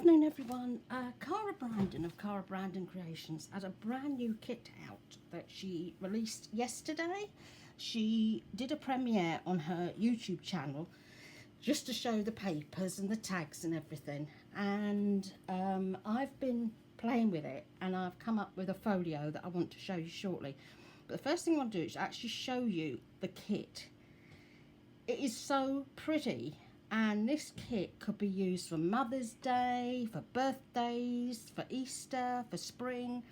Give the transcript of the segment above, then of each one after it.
afternoon, everyone. Cara Brandon of Cara Brandon Creations had a brand new kit out that she released yesterday. She did a premiere on her YouTube channel just to show the papers and the tags and everything. And I've been playing with it and I've come up with a folio that I want to show you shortly. But the first thing I want to do is actually show you the kit. It is so pretty. And this kit could be used for Mother's Day, for birthdays, for Easter, for spring.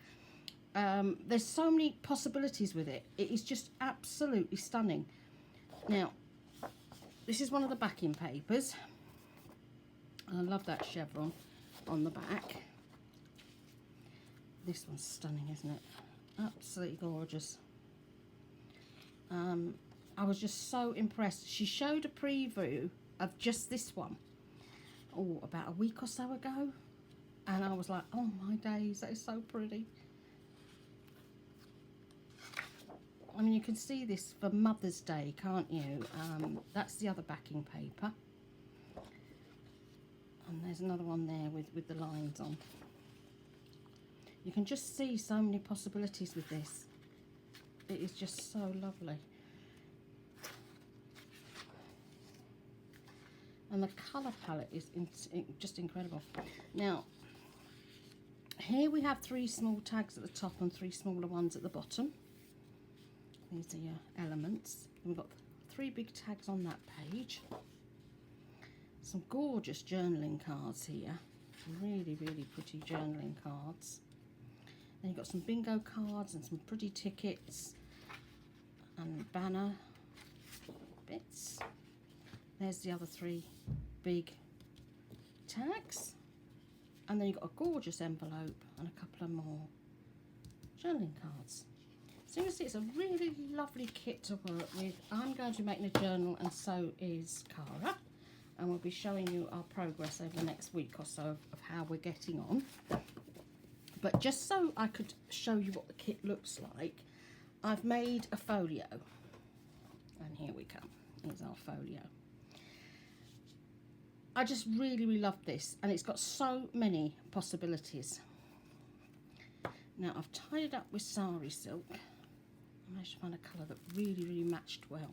There's so many possibilities with it. It is just absolutely stunning. Now, this is one of the backing papers. And I love that chevron on the back. This one's stunning, isn't it? Absolutely gorgeous. I was just so impressed. She showed a preview of just this one, about a week or so ago, and I was like, oh my days, that is so pretty. I mean, you can see this for Mother's Day, can't you? That's the other backing paper, and there's another one there with the lines on. You can just see so many possibilities with this. It is just so lovely. And the colour palette is just incredible. Now, here we have 3 small tags at the top and 3 smaller ones at the bottom. These are your elements. We've got 3 big tags on that page. Some gorgeous journaling cards here. Really, really pretty journaling cards. Then you've got some bingo cards and some pretty tickets and banner bits. There's the other 3 big tags. And then you've got a gorgeous envelope and a couple of more journaling cards. So you can see it's a really lovely kit to work with. I'm going to be making a journal and so is Cara. And we'll be showing you our progress over the next week or so of how we're getting on. But just so I could show you what the kit looks like, I've made a folio. And here we come. Here's our folio. I just really, really love this, and it's got so many possibilities. Now, I've tied it up with sari silk. I managed to find a colour that really, really matched well.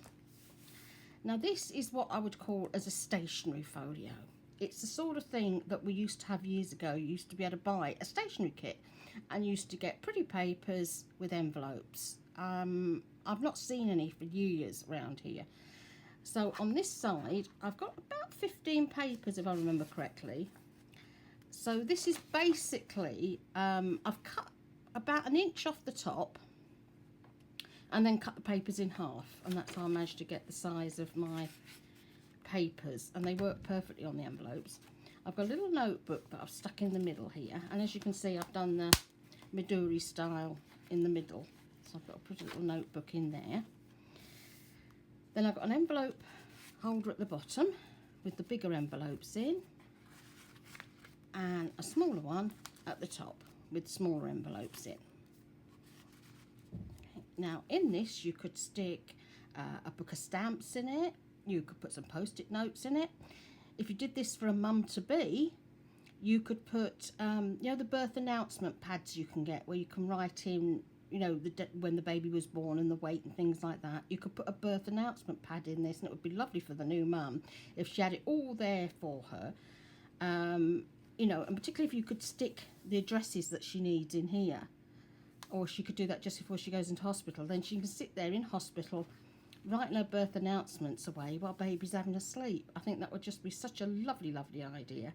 Now, this is what I would call as a stationery folio. It's the sort of thing that we used to have years ago. You used to be able to buy a stationery kit and used to get pretty papers with envelopes. I've not seen any for years around here. So on this side, I've got about 15 papers, if I remember correctly. So this is basically, I've cut about 1 inch off the top and then cut the papers in half. And that's how I managed to get the size of my papers. And they work perfectly on the envelopes. I've got a little notebook that I've stuck in the middle here. And as you can see, I've done the Midori style in the middle. So I've got a pretty little notebook in there. Then I've got an envelope holder at the bottom with the bigger envelopes in, and a smaller one at the top with smaller envelopes in. Okay. Now in this you could stick a book of stamps in it, you could put some post-it notes in it. If you did this for a mum-to-be, you could put, you know, the birth announcement pads you can get where you can write in, you know, when the baby was born and the weight and things like that. You could put a birth announcement pad in this, and it would be lovely for the new mum if she had it all there for her. You know, and particularly if you could stick the addresses that she needs in here, or she could do that just before she goes into hospital. Then she can sit there in hospital writing her birth announcements away while baby's having a sleep. I think that would just be such a lovely, lovely idea.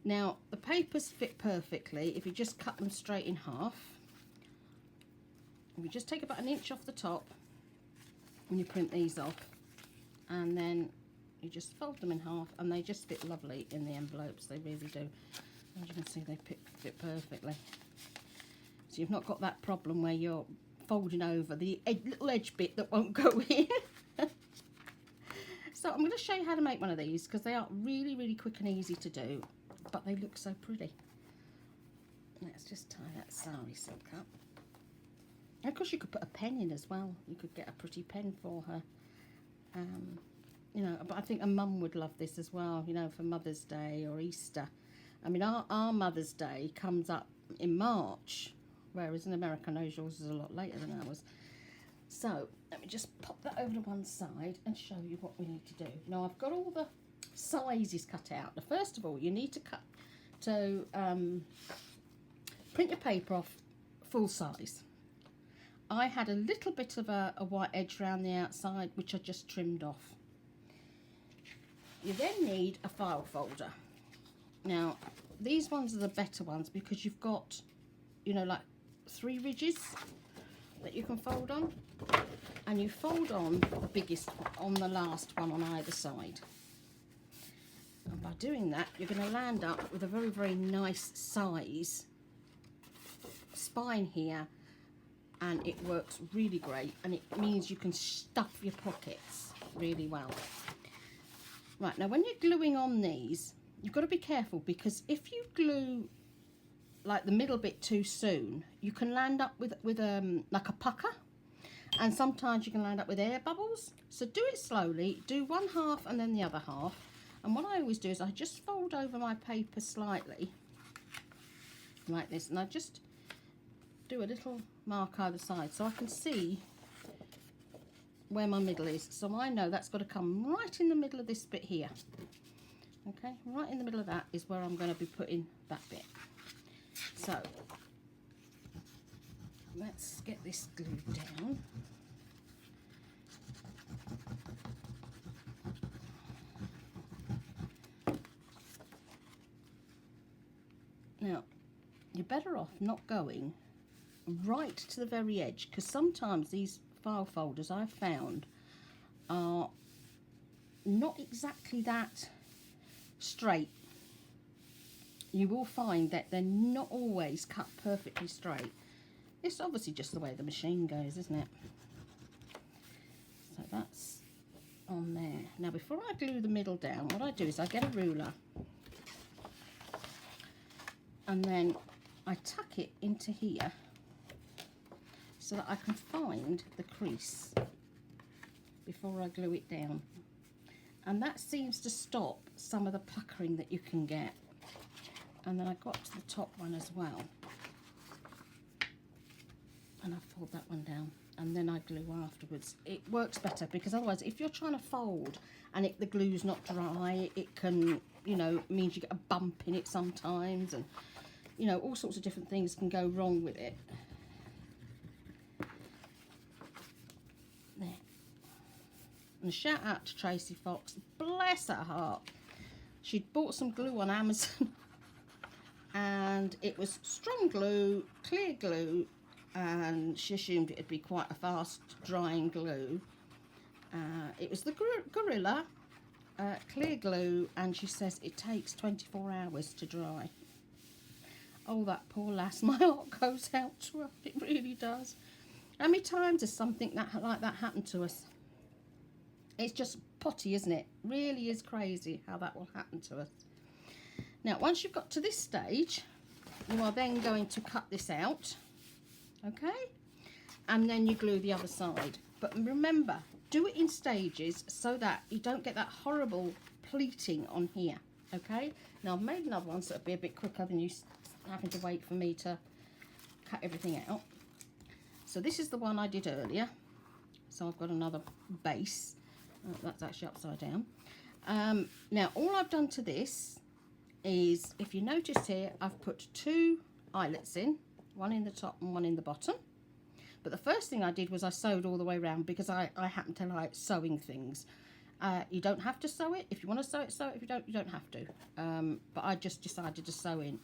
Now, the papers fit perfectly if you just cut them straight in half. You just take about 1 inch off the top and you print these off, and then you just fold them in half, and they just fit lovely in the envelopes. They really do. As you can see, they fit perfectly. So you've not got that problem where you're folding over the little edge bit that won't go in. So I'm going to show you how to make one of these because they are really, really quick and easy to do, but they look so pretty. Let's just tie that sari silk up. And of course you could put a pen in as well. You could get a pretty pen for her. You know, but I think a mum would love this as well, you know, for Mother's Day or Easter. I mean, our Mother's Day comes up in March, whereas in America, I know yours is a lot later than ours. So let me just pop that over to one side and show you what we need to do. Now I've got all the sizes cut out. Now, first of all, you need to print your paper off full size. I had a little bit of a white edge around the outside, which I just trimmed off. You then need a file folder. Now, these ones are the better ones because you've got, you know, like 3 ridges that you can fold on, and you fold on the biggest on the last one on either side. And by doing that, you're going to land up with a very, very nice size spine here, and it works really great, and it means you can stuff your pockets really well. Right, now when you're gluing on these, you've got to be careful, because if you glue like the middle bit too soon, you can land up with like a pucker, and sometimes you can land up with air bubbles. So do it slowly, do one half and then the other half. And what I always do is I just fold over my paper slightly like this, and I just do a little mark either side so I can see where my middle is. So I know that's got to come right in the middle of this bit here. Okay, right in the middle of that is where I'm going to be putting that bit. So let's get this glued down. Now, you're better off not going right to the very edge, because sometimes these file folders I've found are not exactly that straight. You will find that they're not always cut perfectly straight. It's obviously just the way the machine goes, isn't it? So that's on there. Now before I glue the middle down, what I do is I get a ruler and then I tuck it into here so that I can find the crease before I glue it down. And that seems to stop some of the puckering that you can get. And then I got to the top one as well, and I fold that one down, and then I glue afterwards. It works better, because otherwise if you're trying to fold and the glue's not dry, it can, you know, means you get a bump in it sometimes, and you know, all sorts of different things can go wrong with it. There. And shout out to Tracy Fox, bless her heart. She'd bought some glue on Amazon and it was strong glue, clear glue, and she assumed it'd be quite a fast drying glue. It was the Gorilla clear glue, and she says it takes 24 hours to dry. Oh, that poor lass, my heart goes out to her, it really does. How many times has something like that happened to us? It's just potty, isn't it? Really is crazy how that will happen to us. Now, once you've got to this stage, you are then going to cut this out, okay? And then you glue the other side. But remember, do it in stages so that you don't get that horrible pleating on here, okay? Now, I've made another one so it'll be a bit quicker than you having to wait for me to cut everything out. So this is the one I did earlier. So I've got another base. That's actually upside down. Now, all I've done to this is, if you notice here, I've put 2 eyelets in, one in the top and one in the bottom. But the first thing I did was I sewed all the way around, because I happen to like sewing things. You don't have to sew it. If you want to sew it, sew it. If you don't have to. But I just decided to sew in.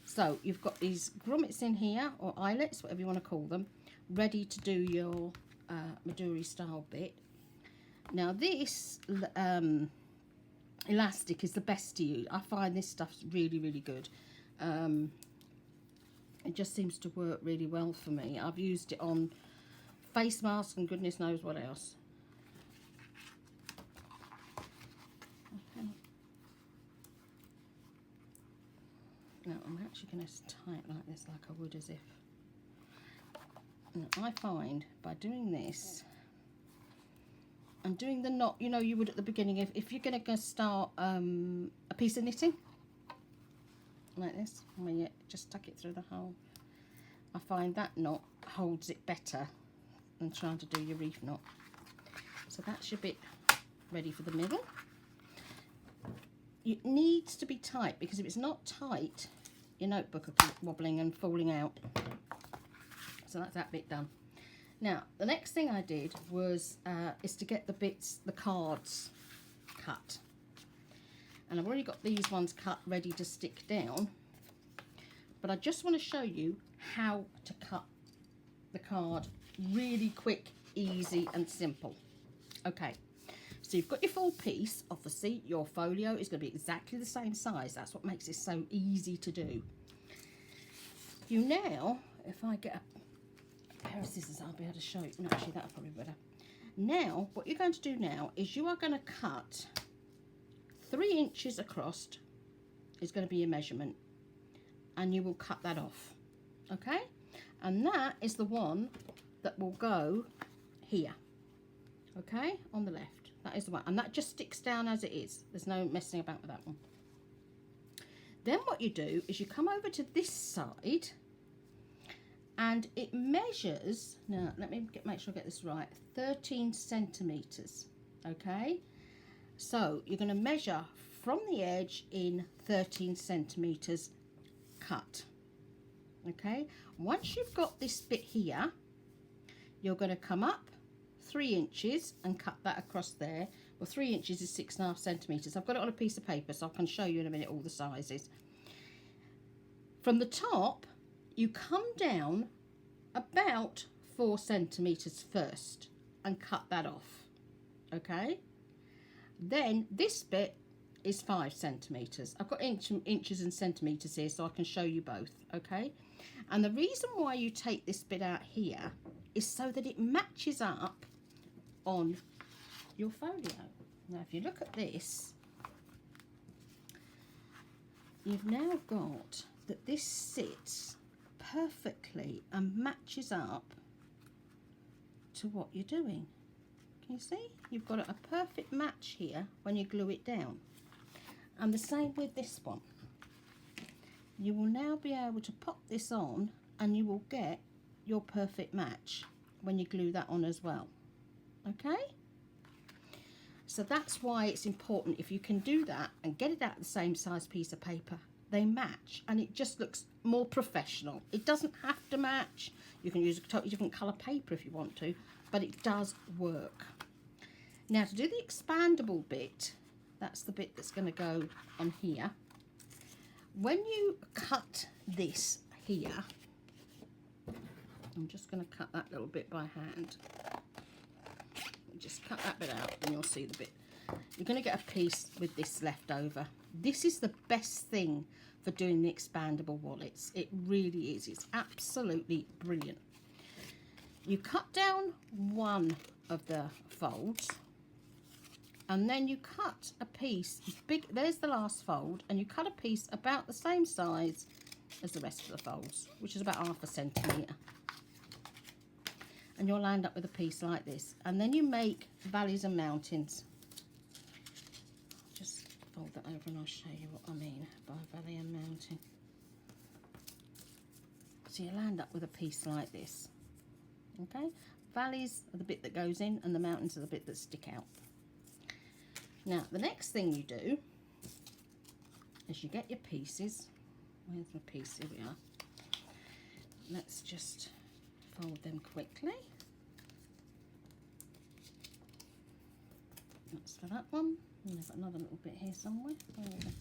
So you've got these grommets in here, or eyelets, whatever you want to call them, ready to do your Maduri style bit. Now this elastic is the best to use. I find this stuff's really, really good. It just seems to work really well for me. I've used it on face masks and goodness knows what else. Okay. Now I'm actually going to tie it like this, like I would as if. Now, I find by doing this and doing the knot, you know, you would at the beginning, if you're going to start a piece of knitting, like this, when you just tuck it through the hole. I find that knot holds it better than trying to do your reef knot. So that's your bit ready for the middle. It needs to be tight, because if it's not tight, your notebook will keep wobbling and falling out. So that's that bit done. Now the next thing I did was is to get the bits, the cards cut, and I've already got these ones cut ready to stick down, but I just want to show you how to cut the card really quick, easy and simple. Okay, so you've got your full piece. Obviously your folio is going to be exactly the same size. That's what makes it so easy to do. You now, if I get a pair of scissors, I'll be able to show you. No, actually that'll probably be better. Now what you're going to do now is you are going to cut 3 inches across is going to be your measurement, and you will cut that off. Okay, and that is the one that will go here. Okay, on the left, that is the one, and that just sticks down as it is. There's no messing about with that one. Then what you do is you come over to this side, and it measures, now let me make sure I get this right, 13 centimeters. Okay, so you're going to measure from the edge in 13 centimeters cut. Okay, once you've got this bit here, you're going to come up 3 inches and cut that across there. Well, 3 inches is 6.5 centimeters. I've got it on a piece of paper, so I can show you in a minute all the sizes. From the top, you come down about 4 centimeters first and cut that off. Okay, then this bit is 5 centimeters. I've got inches and centimeters here, so I can show you both. Okay, and the reason why you take this bit out here is so that it matches up on your folio. Now if you look at this, you've now got that this sits perfectly and matches up to what you're doing. Can you see? You've got a perfect match here when you glue it down. And the same with this one. You will now be able to pop this on and you will get your perfect match when you glue that on as well. Okay? So that's why it's important, if you can do that and get it out of the same size piece of paper, they match and it just looks more professional. It doesn't have to match. You can use a totally different colour paper if you want to, but it does work. Now to do the expandable bit, that's the bit that's going to go on here. When you cut this here, I'm just going to cut that little bit by hand. Just cut that bit out and you'll see the bit. You're going to get a piece with this left over. This is the best thing for doing the expandable wallets. It really is. It's absolutely brilliant. You cut down one of the folds and then you cut a piece big. There's the last fold, and you cut a piece about the same size as the rest of the folds, which is about 1/2 centimetre. And you'll end up with a piece like this, and then you make valleys and mountains. Just fold that over and I'll show you what I mean by valley and mountain. So you'll end up with a piece like this. Okay, valleys are the bit that goes in and the mountains are the bit that stick out. Now the next thing you do is you get your pieces. Where's my piece? Here we are. Let's just fold them quickly. That's for that one. And I've got another little bit here somewhere. There's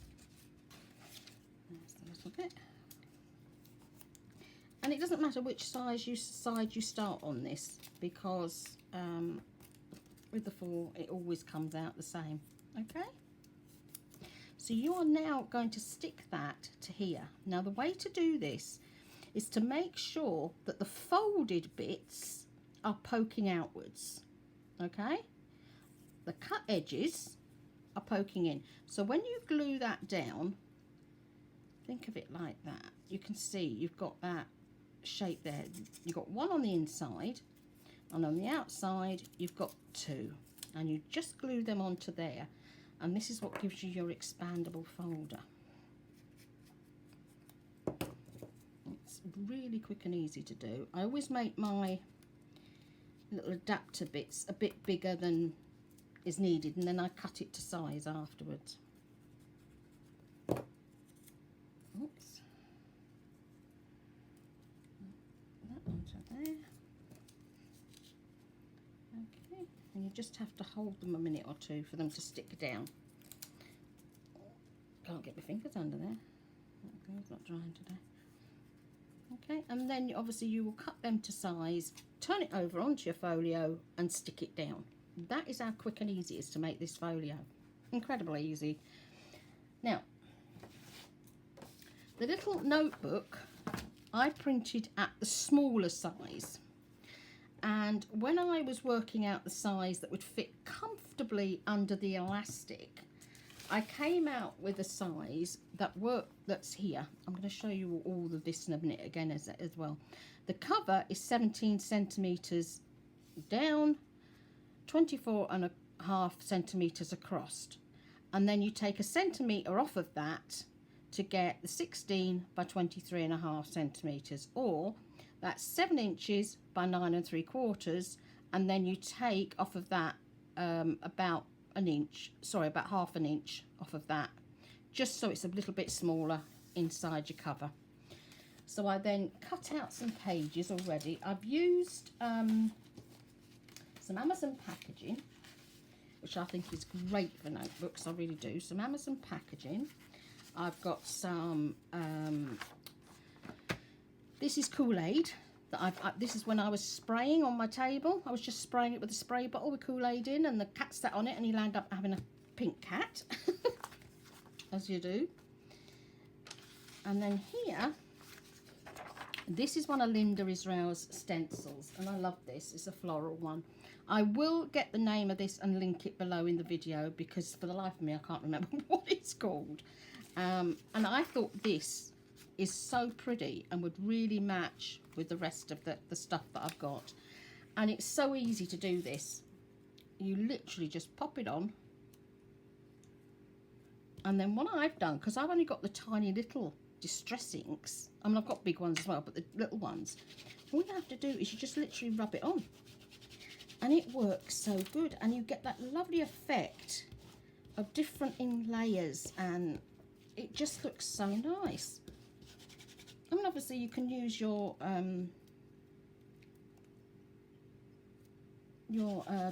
the little bit. And it doesn't matter which side you start on this, because with the 4 it always comes out the same. Okay, so you are now going to stick that to here. Now the way to do this is to make sure that the folded bits are poking outwards. Okay, the cut edges are poking in. So when you glue that down, think of it like that. You can see you've got that shape there. You've got one on the inside, and on the outside you've got 2, and you just glue them onto there, and this is what gives you your expandable folder. really quick and easy to do. I always make my little adapter bits a bit bigger than is needed, and then I cut it to size afterwards. Oops. That onto there. Okay, and you just have to hold them a minute or two for them to stick down. Can't get my fingers under there. Okay, it's not drying today. Okay, and then obviously you will cut them to size, turn it over onto your folio and stick it down. That is how quick and easy it is to make this folio. Incredibly easy. Now, the little notebook I printed at the smaller size, and when I was working out the size that would fit comfortably under the elastic, I came out with a size that's here. I'm going to show you all of this in a minute again as well. The cover is 17 centimetres down, 24.5 centimetres across, and then you take a centimetre off of that to get the 16 by 23.5 centimetres, or that's 7 inches by 9 3/4, and then you take off of that about half an inch off of that, just so it's a little bit smaller inside your cover. So I then cut out some pages already. I've used some Amazon packaging, which I think is great for notebooks, I really do. Some Amazon packaging. I've got some, this is Kool-Aid. This is when I was spraying on my table. I was just spraying it with a spray bottle with Kool-Aid in, and the cat sat on it and he'll end up having a pink cat, as you do. And then here, this is one of Linda Israel's stencils, and I love this. It's a floral one. I will get the name of this and link it below in the video, because for the life of me I can't remember what it's called. And I thought this is so pretty and would really match with the rest of the stuff that I've got. And it's so easy to do this. You literally just pop it on, and then what I've done, because I've only got the tiny little distress inks, I mean I've got big ones as well, but the little ones, all you have to do is you just literally rub it on, and it works so good, and you get that lovely effect of different in layers, and it just looks so nice. I mean, obviously you can use your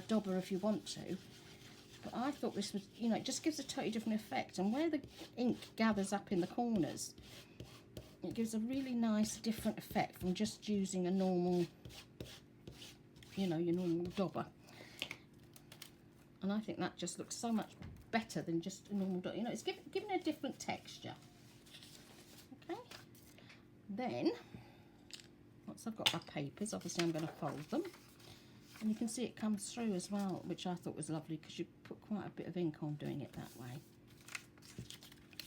dauber if you want to, but I thought this was, you know, it just gives a totally different effect, and where the ink gathers up in the corners, it gives a really nice different effect from just using a normal, you know, your normal dauber. And I think that just looks so much better than just a normal dauber. You know, it's giving a different texture. Okay. Then, once I've got my papers, obviously I'm going to fold them. And you can see it comes through as well, which I thought was lovely, because you put quite a bit of ink on doing it that way.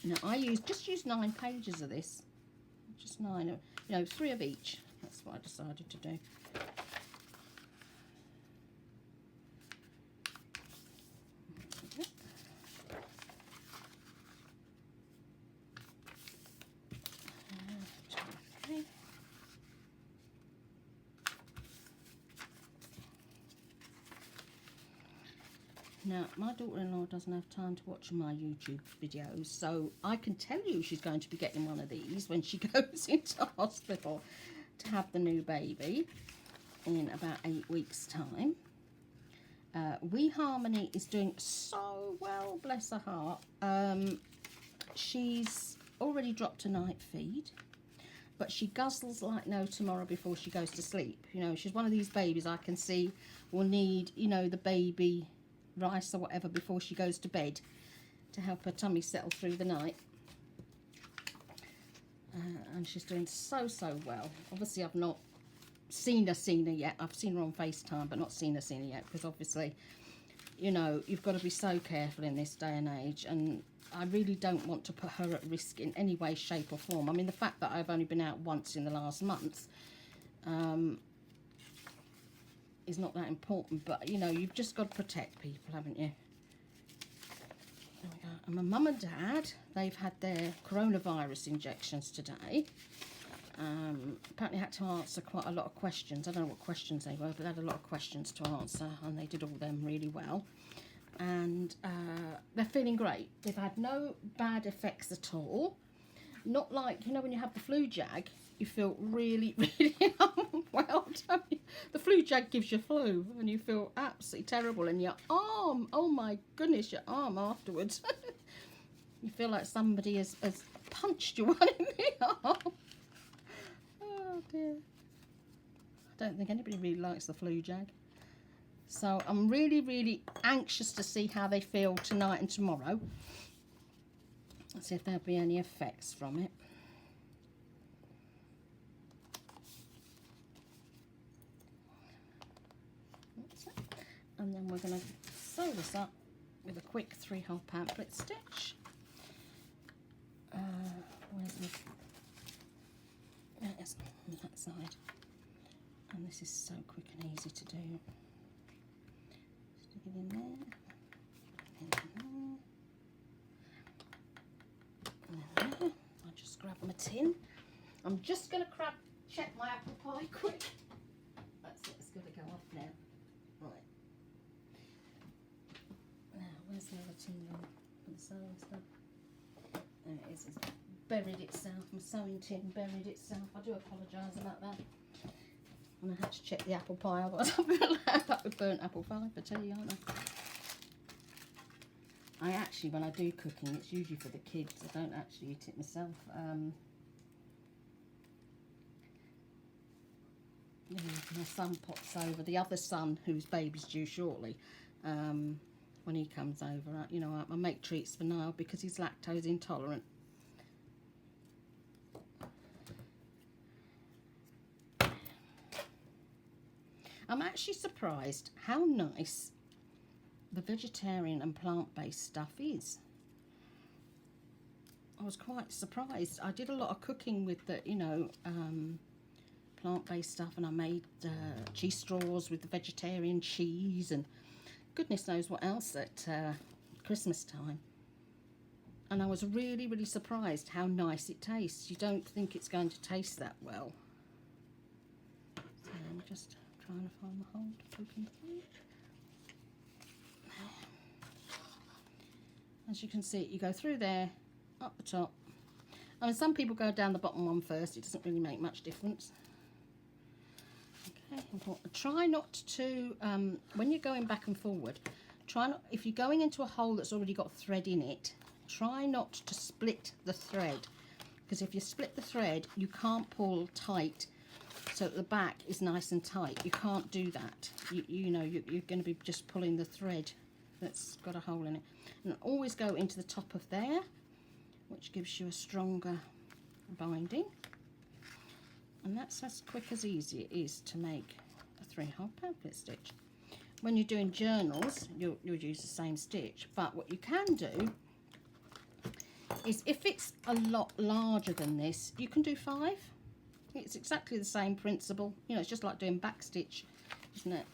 Now I just used 9 pages of this. Just 9, you know, 3 of each. That's what I decided to do. Now, my daughter-in-law doesn't have time to watch my YouTube videos, so I can tell you she's going to be getting one of these when she goes into hospital to have the new baby in about 8 weeks' time. Wee Harmony is doing so well, bless her heart. She's already dropped a night feed, but she guzzles like no tomorrow before she goes to sleep. You know, she's one of these babies I can see will need, you know, the baby rice or whatever before she goes to bed to help her tummy settle through the night. And she's doing so well. Obviously I've not seen her yet. I've seen her on FaceTime, but not seen her yet, because obviously, you know, you've got to be so careful in this day and age, and I really don't want to put her at risk in any way, shape or form. I mean, the fact that I've only been out once in the last month is not that important, but you know, you've just got to protect people, haven't you? There we go. And my mum and dad, they've had their coronavirus injections today, Apparently had to answer quite a lot of questions. I don't know what questions they were, but they had a lot of questions to answer, and they did all them really well. And they're feeling great. They've had no bad effects at all. Not like, you know, when you have the flu jag, you feel really, really unwell. The flu jag gives you flu, and you feel absolutely terrible. And your arm, oh my goodness, your arm afterwards. You feel like somebody has punched you one in the arm. Oh dear. I don't think anybody really likes the flu jag. So I'm really, really anxious to see how they feel tonight and tomorrow. Let's see if there'll be any effects from it. And then we're going to sew this up with a quick 3-hole pamphlet stitch. Where's the... There it is, on that side. And this is so quick and easy to do. Stick it in there. In there. And there. I'll just grab my tin. I'm just going to check my apple pie quick. That's it, it's going to go off now. Right. Now, where's the other tin for the sewing stuff? There it is. It's buried itself. My sewing tin buried itself. I do apologise about that. And I had to check the apple pie. Otherwise I'm going to land up with burnt apple pie for tea, aren't I? I actually, when I do cooking, it's usually for the kids. I don't actually eat it myself. My son pops over. The other son, whose baby's due shortly, when he comes over, you know, I make treats for Niall because he's lactose intolerant. I'm actually surprised how nice the vegetarian and plant-based stuff is. I was quite surprised. I did a lot of cooking with the, you know, plant-based stuff, and I made cheese straws with the vegetarian cheese and goodness knows what else at Christmas time. And I was really, really surprised how nice it tastes. You don't think it's going to taste that well. So I'm just trying to find the hole to poke in through. As you can see, you go through there, up the top. I mean, some people go down the bottom one first. It doesn't really make much difference. Okay, try not to, when you're going back and forward, try not, if you're going into a hole that's already got thread in it, try not to split the thread, because if you split the thread, you can't pull tight so that the back is nice and tight. You can't do that. You know, you're going to be just pulling the thread that's got a hole in it. And always go into the top of there, which gives you a stronger binding. And that's as quick as easy it is to make a 3-hole pamphlet stitch. When you're doing journals, you'll use the same stitch, but what you can do is, if it's a lot larger than this, you can do 5. It's exactly the same principle. You know, it's just like doing back stitch, isn't it?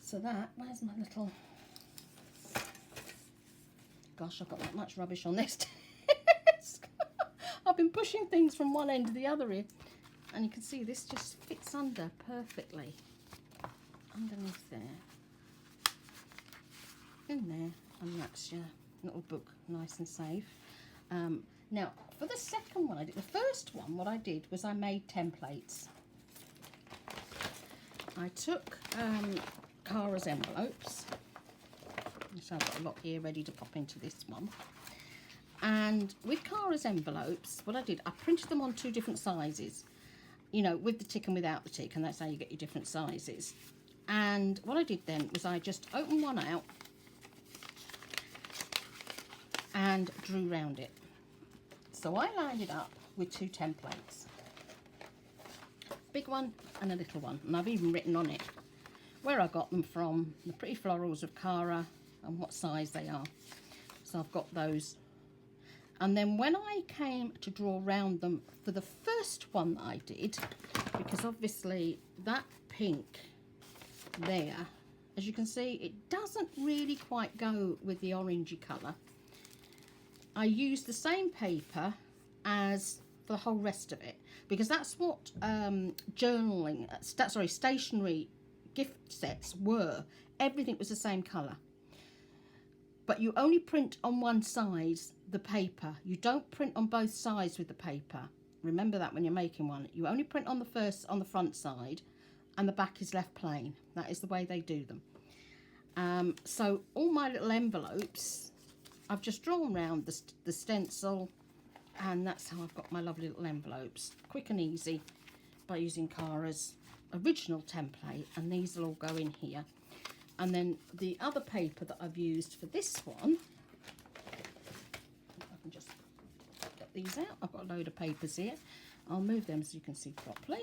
So that, where's my little... Gosh, I've got that much rubbish on this desk. I've been pushing things from one end to the other here. And you can see this just fits under perfectly. Underneath there. In there. And that's your little book, nice and safe. Now, for the second one I did, the first one, what I did was I made templates. I took Cara's envelopes. So I've got a lot here ready to pop into this one. And with Cara's envelopes, what I did, I printed them on 2 different sizes. You know, with the tick and without the tick, and that's how you get your different sizes. And what I did then was I just opened one out and drew round it. So I lined it up with 2 templates. Big one and a little one. And I've even written on it where I got them from, the Pretty Florals of Cara, and what size they are. So I've got those. And then when I came to draw around them for the first one that I did, because obviously that pink there, as you can see, it doesn't really quite go with the orangey colour. I used the same paper as for the whole rest of it, because that's what journaling, stationery gift sets were. Everything was the same colour. But you only print on one side the paper. You don't print on both sides with the paper. Remember that when you're making one. You only print on the front side, and the back is left plain. That is the way they do them. So all my little envelopes, I've just drawn around the stencil, and that's how I've got my lovely little envelopes. Quick and easy by using Cara's original template, and these will all go in here. And then the other paper that I've used for this one, I can just get these out. I've got a load of papers here. I'll move them so you can see properly.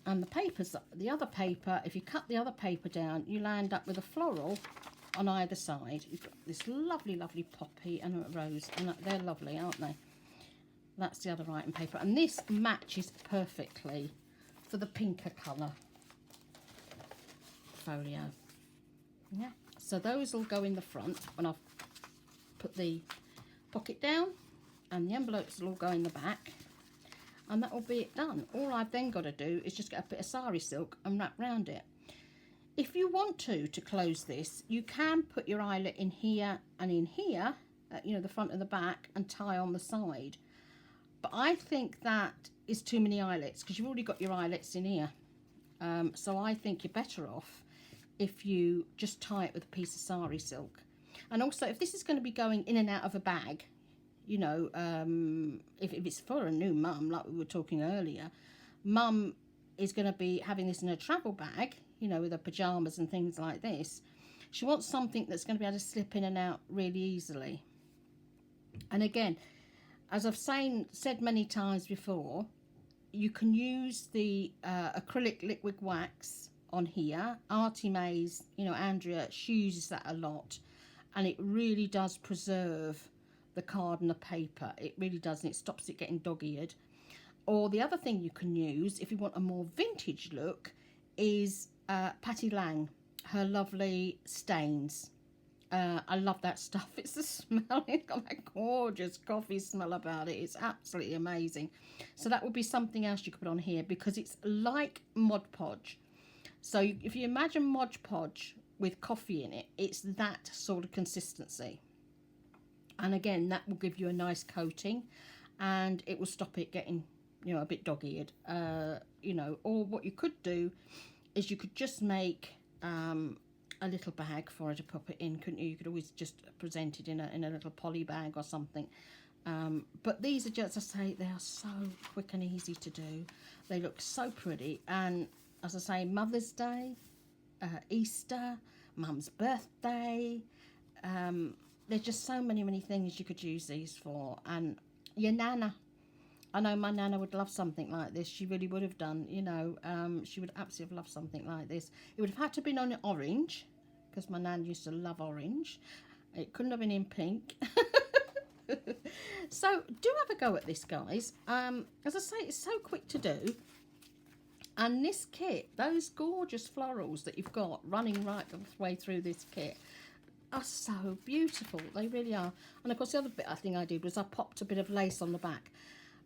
And the papers, the other paper, if you cut the other paper down, you'll end up with a floral on either side. You've got this lovely, lovely poppy and a rose, and they're lovely, aren't they? That's the other writing paper, and this matches perfectly for the pinker colour folio. Yeah, so those will go in the front when I've put the pocket down, and the envelopes will all go in the back, and that will be it done. All I've then got to do is just get a bit of sari silk and wrap round it. If you want to close this, you can put your eyelet in here and in here, you know, the front and the back, and tie on the side. But I think that is too many eyelets, because you've already got your eyelets in here. So I think you're better off if you just tie it with a piece of sari silk. And also, if this is going to be going in and out of a bag, you know, if it's for a new mum, like we were talking earlier, mum is going to be having this in a travel bag, you know, with her pyjamas and things like this. She wants something that's going to be able to slip in and out really easily. And again, as I've said many times before, you can use the acrylic liquid wax on here. Artie May's, you know, Andrea, she uses that a lot, and it really does preserve the card and the paper. It really does, and it stops it getting dog-eared. Or the other thing you can use, if you want a more vintage look, is Patty Lang, her lovely stains. I love that stuff. It's the smell. It's got that gorgeous coffee smell about it. It's absolutely amazing. So that would be something else you could put on here, because it's like Mod Podge. So if you imagine Mod Podge with coffee in it, it's that sort of consistency. And again, that will give you a nice coating, and it will stop it getting, you know, a bit dog-eared. You know, or what you could do is you could just make a little bag for her to pop it in, couldn't you? You could always just present it in a little poly bag or something. But these are just, as I say, they are so quick and easy to do. They look so pretty. And as I say, Mother's Day, Easter, Mum's birthday, there's just so many things you could use these for. And your Nana, I know my Nana would love something like this. She really would have done, you know. She would absolutely have loved something like this. It would have had to have been on orange, because my Nan used to love orange. It couldn't have been in pink. So do have a go at this, guys. As I say, it's so quick to do. And this kit, those gorgeous florals that you've got running right the way through this kit, are so beautiful. They really are. And of course, the other bit I think I did was I popped a bit of lace on the back.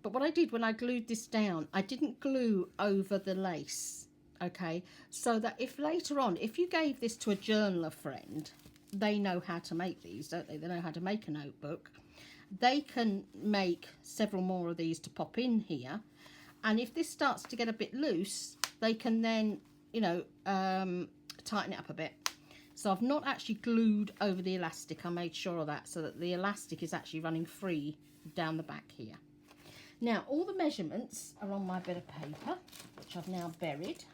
But what I did when I glued this down, I didn't glue over the lace, okay? So that if later on, if you gave this to a journaler friend, they know how to make these, don't they? They know how to make a notebook. They can make several more of these to pop in here. And if this starts to get a bit loose, they can then, you know, tighten it up a bit. So I've not actually glued over the elastic. I made sure of that, so that the elastic is actually running free down the back here. Now, all the measurements are on my bit of paper, which I've now buried.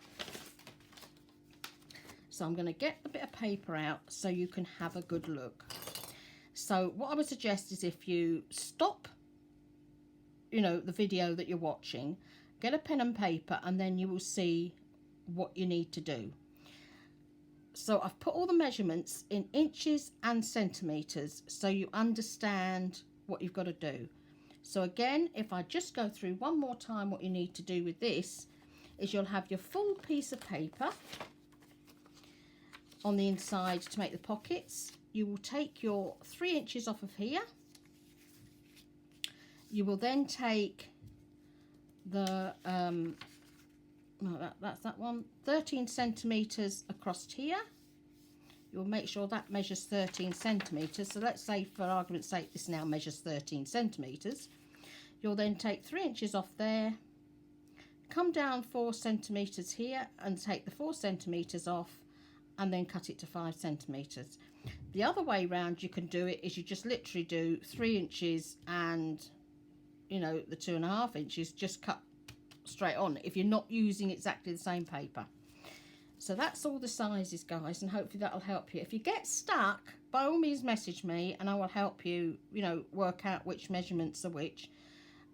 So I'm going to get the bit of paper out so you can have a good look. So what I would suggest is, if you stop, you know, the video that you're watching, get a pen and paper, and then you will see what you need to do. So I've put all the measurements in inches and centimetres, so you understand what you've got to do. So again, if I just go through one more time, what you need to do with this is you'll have your full piece of paper on the inside to make the pockets. You will take your 3 inches off of here. You will then take the that's that one, 13 centimeters across here. You'll make sure that measures 13 centimeters. So let's say, for argument's sake, this now measures 13 centimeters. You'll then take 3 inches off there, come down 4 centimeters here and take the 4 centimeters off, and then cut it to 5 centimeters. The other way round you can do it is you just literally do 3 inches and, you know, the 2.5 inches, just cut straight on if you're not using exactly the same paper. So that's all the sizes, guys, and hopefully that'll help you. If you get stuck, by all means message me and I will help you, you know, work out which measurements are which.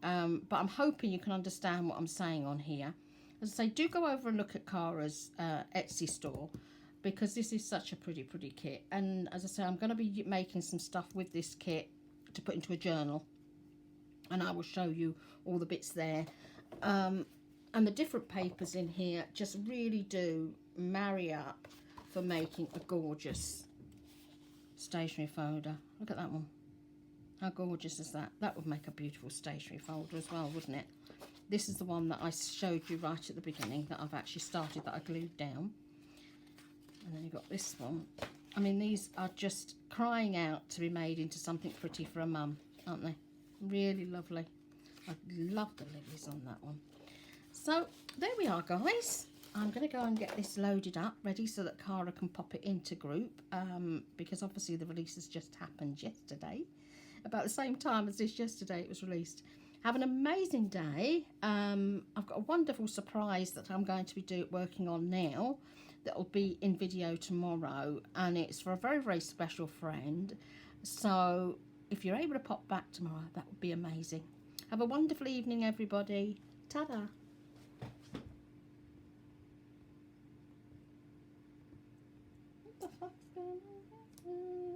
But I'm hoping you can understand what I'm saying on here. As I say, do go over and look at Cara's Etsy store, because this is such a pretty kit. And as I say, I'm going to be making some stuff with this kit to put into a journal, and I will show you all the bits there. And the different papers in here just really do marry up for making a gorgeous stationery folder. Look at that one. How gorgeous is that? That would make a beautiful stationery folder as well, wouldn't it? This is the one that I showed you right at the beginning that I've actually started, that I glued down. And then you've got this one. I mean, these are just crying out to be made into something pretty for a mum, aren't they? Really lovely. I love the lilies on that one. So there we are, guys. I'm going to go and get this loaded up, ready so that Cara can pop it into group, because obviously the release has just happened yesterday. About the same time as this yesterday it was released. Have an amazing day. I've got a wonderful surprise that I'm going to be working on now that will be in video tomorrow, and it's for a very special friend. So if you're able to pop back tomorrow, that would be amazing. Have a wonderful evening, everybody. Ta-da. What the fuck's going on?